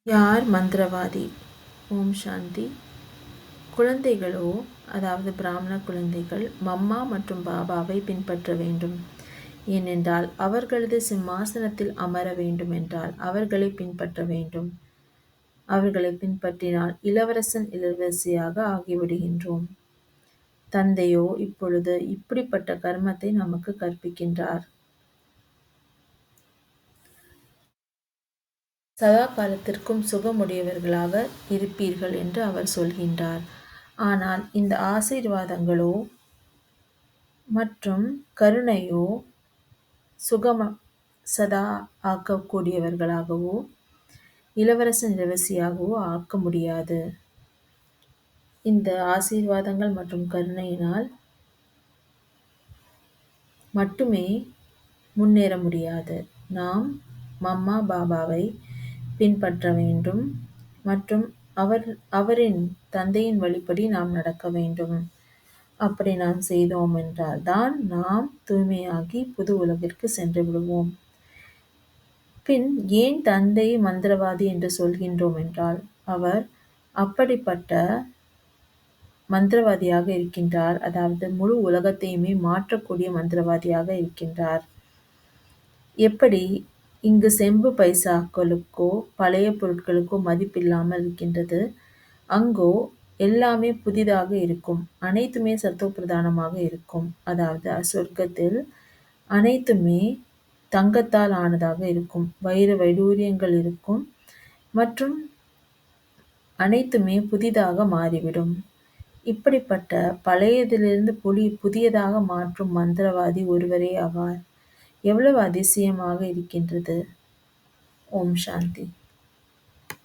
யார் மந்திரவாதி? ஓம் சாந்தி. குழந்தைகளோ, அதாவது பிராமண குழந்தைகள் மம்மா மற்றும் பாபாவை பின்பற்ற வேண்டும். ஏனென்றால் அவர்களது சிம்மாசனத்தில் அமர வேண்டுமென்றால் அவர்களை பின்பற்ற வேண்டும். அவர்களை பின்பற்றினால் இளவரசன் இளவரசியாக ஆகிவிடுகின்றோம். தந்தையோ இப்பொழுது இப்படிப்பட்ட கர்மத்தை நமக்கு கற்பிக்கின்றார். சதா காலத்திற்கும் சுகமுடையவர்களாக இருப்பீர்கள் என்று அவர் சொல்கின்றார். ஆனால் இந்த ஆசீர்வாதங்களோ மற்றும் கருணையோ சுகம சதா ஆக்கக்கூடியவர்களாகவோ இளவரசன் இளவரசியாகவோ ஆக்க முடியாது. இந்த ஆசீர்வாதங்கள் மற்றும் கருணையினால் மட்டுமே முன்னேற முடியாது. நாம் மம்மா பாபாவை பின்பற்ற வேண்டும் மற்றும் அவரின் தந்தையின் வழிப்படி நாம் நடக்க வேண்டும். அப்படி நாம் செய்தோம் என்றால் தான் நாம் தூய்மையாகி புது உலகிற்கு சென்று விடுவோம். பின் ஏன் தந்தை மந்திரவாதி என்று சொல்கின்றோம் என்றால் அவர் அப்படிப்பட்ட மந்திரவாதியாக இருக்கின்றார். அதாவது முழு உலகத்தையுமே மாற்றக்கூடிய மந்திரவாதியாக இருக்கின்றார். எப்படி இங்கு செம்பு பைசாக்களுக்கோ பழைய பொருட்களுக்கோ மதிப்பில்லாமல் இருக்கின்றது, அங்கோ எல்லாமே புதிதாக இருக்கும். அனைத்துமே சத்தோ பிரதானமாக இருக்கும். அதாவது சொர்க்கத்தில் அனைத்துமே தங்கத்தால் ஆனதாக இருக்கும். வைர வைடூரியங்கள் இருக்கும் மற்றும் அனைத்துமே புதிதாக மாறிவிடும். இப்படிப்பட்ட பழையதிலிருந்து புதியதாக மாற்றும் மந்திரவாதி ஒருவரே ஆவார். எவ்வளவு அதிசயமாக இருக்கின்றது. ஓம் சாந்தி.